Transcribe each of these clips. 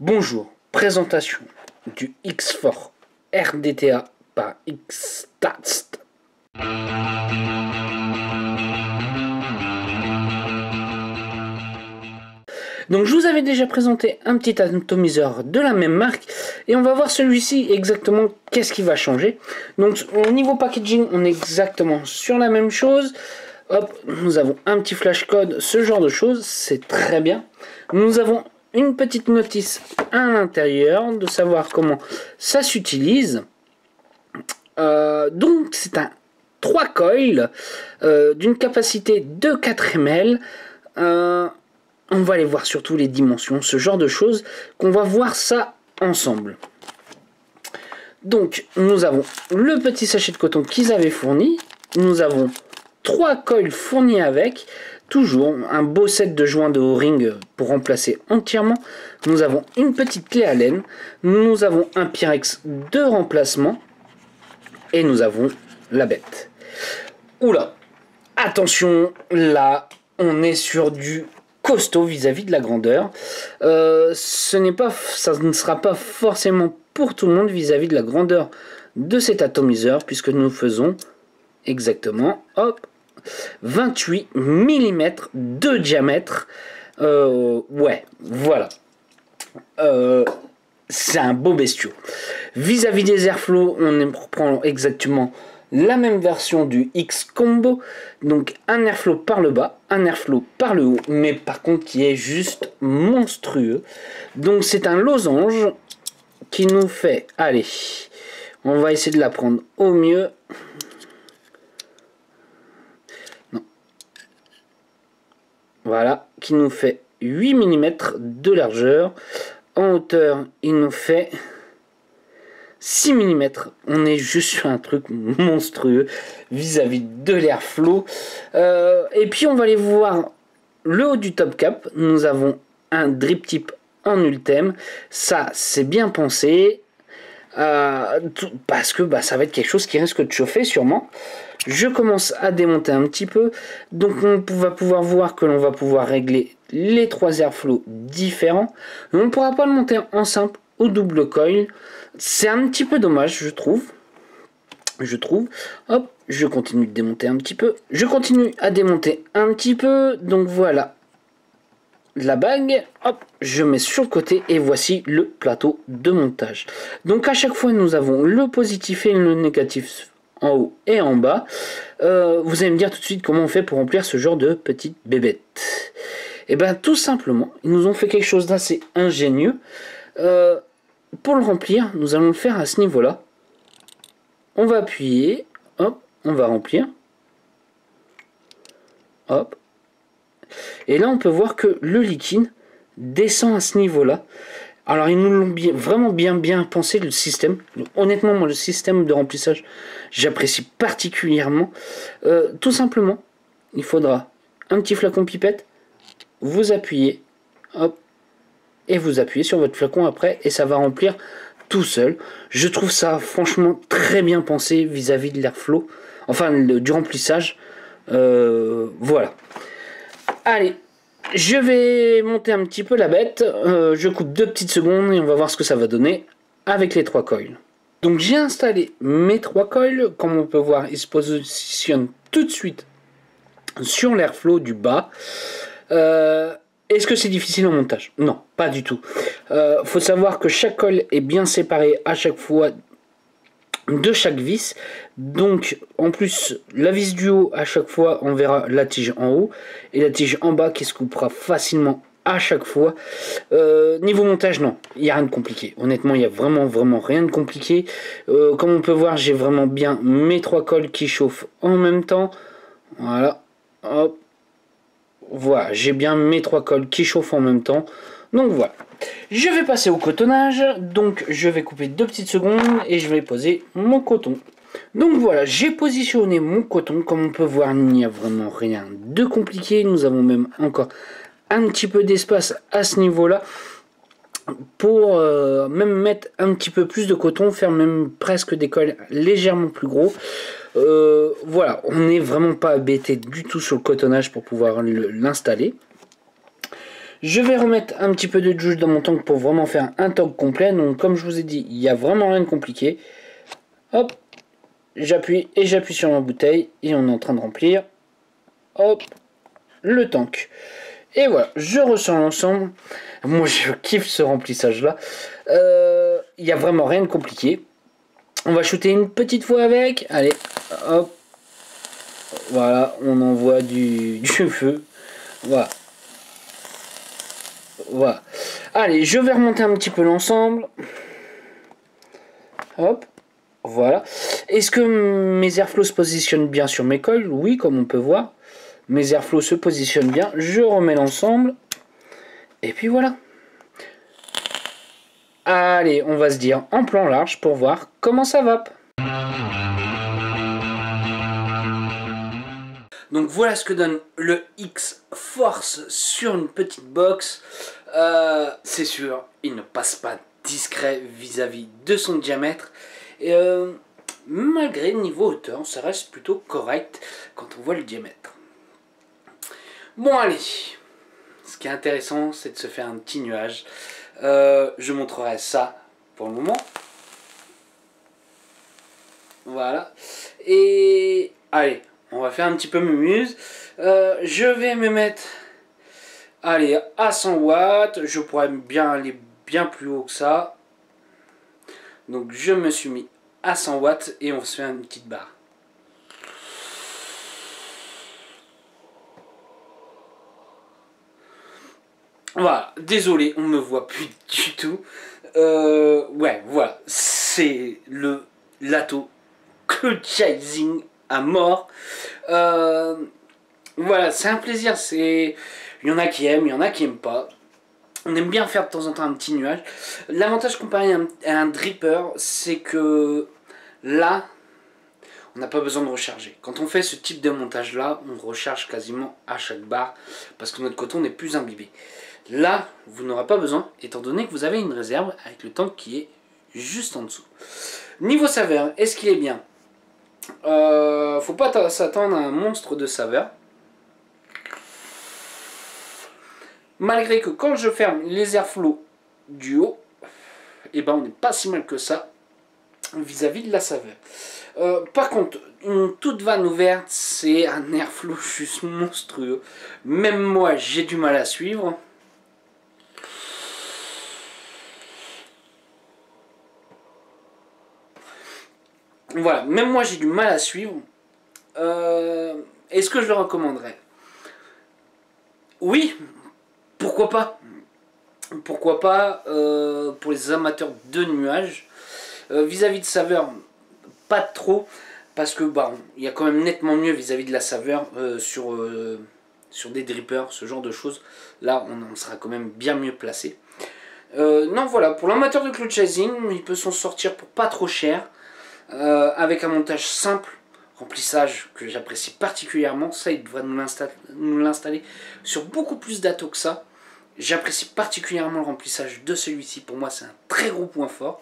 Bonjour, présentation du X4 RDTA par Xstats. Donc je vous avais déjà présenté un petit atomiseur de la même marque et on va voir celui-ci exactement qu'est-ce qui va changer. Donc au niveau packaging on est exactement sur la même chose. Hop, nous avons un petit flash code, ce genre de choses, c'est très bien. Nous avons une petite notice à l'intérieur de savoir comment ça s'utilise. Donc c'est un 3 coils d'une capacité de 4 ml. On va aller voir surtout les dimensions, ce genre de choses, qu'on va voir ça ensemble. Donc nous avons le petit sachet de coton qu'ils avaient fourni. Nous avons 3 coils fournis avec. Toujours un beau set de joints de O-ring pour remplacer entièrement. Nous avons une petite clé à laine. Nous avons un Pyrex de remplacement. Et nous avons la bête. Oula, attention, là, on est sur du costaud vis-à-vis de la grandeur. Ça ne sera pas forcément pour tout le monde vis-à-vis de la grandeur de cet atomiseur, puisque nous faisons exactement, hop, 28 mm de diamètre. Ouais, voilà. C'est un beau bestiau. Vis-à-vis des airflow, on reprend exactement la même version du X Combo. Donc un airflow par le bas, un airflow par le haut, mais par contre qui est juste monstrueux. Donc c'est un losange qui nous fait, allez, on va essayer de la prendre au mieux. Voilà, qui nous fait 8 mm de largeur. En hauteur, il nous fait 6 mm. On est juste sur un truc monstrueux vis-à-vis de l'airflow. Et puis, on va aller voir le haut du top cap. Nous avons un drip tip en ultime. Ça, c'est bien pensé. Parce que ça va être quelque chose qui risque de chauffer sûrement. Je commence à démonter un petit peu. Donc on va pouvoir voir que l'on va pouvoir régler les 3 airflows différents. On ne pourra pas le monter en simple ou double coil. C'est un petit peu dommage, je trouve. Hop, je continue de démonter un petit peu. Je continue à démonter un petit peu. Donc voilà la bague, hop, je mets sur le côté et voici le plateau de montage. Donc à chaque fois nous avons le positif et le négatif en haut et en bas. Vous allez me dire tout de suite comment on fait pour remplir ce genre de petite bébête. Et bien tout simplement, ils nous ont fait quelque chose d'assez ingénieux. Pour le remplir, nous allons le faire à ce niveau-là. On va appuyer, hop, on va remplir. Hop. Et là, on peut voir que le liquide descend à ce niveau-là. Alors, ils nous l'ont vraiment bien pensé, le système. Honnêtement, moi, le système de remplissage, j'apprécie particulièrement. Tout simplement, il faudra un petit flacon pipette. Vous appuyez, hop, et vous appuyez sur votre flacon après, et ça va remplir tout seul. Je trouve ça, franchement, très bien pensé vis-à-vis de l'airflow. Enfin, du remplissage. Voilà. Allez, je vais monter un petit peu la bête. Je coupe 2 petites secondes et on va voir ce que ça va donner avec les 3 coils. Donc j'ai installé mes 3 coils. Comme on peut voir, ils se positionnent tout de suite sur l'airflow du bas. Est-ce que c'est difficile en montage? Non, pas du tout. Faut savoir que chaque coil est bien séparé à chaque fois de chaque vis. Donc en plus la vis du haut, à chaque fois on verra la tige en haut et la tige en bas qui se coupera facilement à chaque fois. Niveau montage, non, il n'y a rien de compliqué. Honnêtement, il n'y a vraiment rien de compliqué. Comme on peut voir, j'ai vraiment bien mes 3 coils qui chauffent en même temps. Voilà, hop, voilà, j'ai bien mes 3 coils qui chauffent en même temps. Donc voilà, je vais passer au cotonnage. Donc je vais couper 2 petites secondes et je vais poser mon coton. Donc voilà, j'ai positionné mon coton. Comme on peut voir, il n'y a vraiment rien de compliqué. Nous avons même encore un petit peu d'espace à ce niveau-là pour même mettre un petit peu plus de coton, faire même presque des cols légèrement plus gros. Voilà, on n'est vraiment pas embêté du tout sur le cotonnage pour pouvoir l'installer. Je vais remettre un petit peu de juice dans mon tank pour vraiment faire un tank complet. Donc comme je vous ai dit, il n'y a vraiment rien de compliqué. Hop, j'appuie et j'appuie sur ma bouteille et on est en train de remplir. Hop, le tank. Et voilà, je ressens l'ensemble. Moi je kiffe ce remplissage là. Il n'y a vraiment rien de compliqué. On va shooter une petite fois avec. Allez, hop. Voilà, on envoie du feu. Voilà. Voilà. Allez, je vais remonter un petit peu l'ensemble. Hop. Voilà. Est-ce que mes airflows se positionnent bien sur mes coils? Oui, comme on peut voir. Mes airflows se positionnent bien. Je remets l'ensemble. Et puis voilà. Allez, on va se dire en plan large pour voir comment ça va. Donc voilà ce que donne le X-Force sur une petite box. C'est sûr, il ne passe pas discret vis-à-vis de son diamètre. Et malgré le niveau hauteur, ça reste plutôt correct quand on voit le diamètre. Bon allez, ce qui est intéressant, c'est de se faire un petit nuage. Je montrerai ça pour le moment. Voilà. Et allez, on va faire un petit peu mumuse. Je vais me mettre, allez, à 100 watts. Je pourrais bien aller bien plus haut que ça. Donc je me suis mis à 100 watts et on se fait une petite barre. Voilà, désolé, on me voit plus du tout. Ouais, voilà, c'est le lato Clutch Chasing à mort. Voilà, c'est un plaisir. Il y en a qui aiment, il y en a qui aiment pas. On aime bien faire de temps en temps un petit nuage. L'avantage comparé à un dripper, c'est que là, on n'a pas besoin de recharger. Quand on fait ce type de montage là, on recharge quasiment à chaque barre parce que notre coton n'est plus imbibé. Là, vous n'aurez pas besoin, étant donné que vous avez une réserve avec le tank qui est juste en dessous. Niveau saveur, est-ce qu'il est bien? Faut pas s'attendre à un monstre de saveur. Malgré que quand je ferme les airflows du haut, et ben on n'est pas si mal que ça vis-à-vis de la saveur. Par contre, une toute vanne ouverte, c'est un airflow juste monstrueux. Même moi, j'ai du mal à suivre. Voilà, même moi j'ai du mal à suivre. Est-ce que je le recommanderais? Oui, pourquoi pas? Pourquoi pas pour les amateurs de nuages. Vis-à-vis de saveur, pas trop, parce que bah, il y a quand même nettement mieux vis-à-vis de la saveur sur des drippers, ce genre de choses. Là, on sera quand même bien mieux placé. Non, voilà, pour l'amateur de clutch chasing, il peut s'en sortir pour pas trop cher. Avec un montage simple, remplissage que j'apprécie particulièrement. Ça, il devrait nous l'installer sur beaucoup plus d'atos que ça. J'apprécie particulièrement le remplissage de celui-ci. Pour moi, c'est un très gros point fort.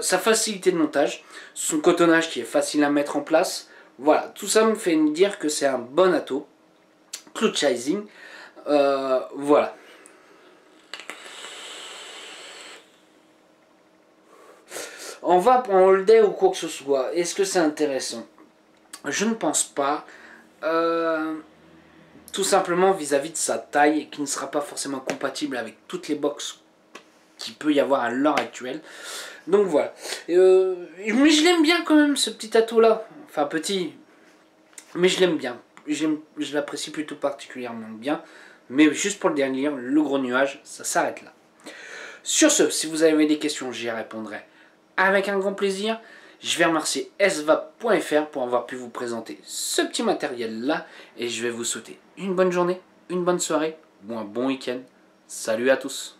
Sa facilité de montage, son cotonnage qui est facile à mettre en place. Voilà, tout ça me fait dire que c'est un bon atos. Clutch chasing. Voilà. On va en all day ou quoi que ce soit. Est-ce que c'est intéressant? Je ne pense pas. Tout simplement vis-à-vis de sa taille, qui ne sera pas forcément compatible avec toutes les box qu'il peut y avoir à l'heure actuelle. Donc voilà. Mais je l'aime bien quand même, ce petit atout là. Enfin petit. Mais je l'aime bien. Je l'apprécie plutôt particulièrement bien. Mais juste pour le dernier, le gros nuage, ça s'arrête là. Sur ce, si vous avez des questions, j'y répondrai avec un grand plaisir. Je vais remercier svap.fr pour avoir pu vous présenter ce petit matériel là. Et je vais vous souhaiter une bonne journée, une bonne soirée ou un bon week-end. Salut à tous.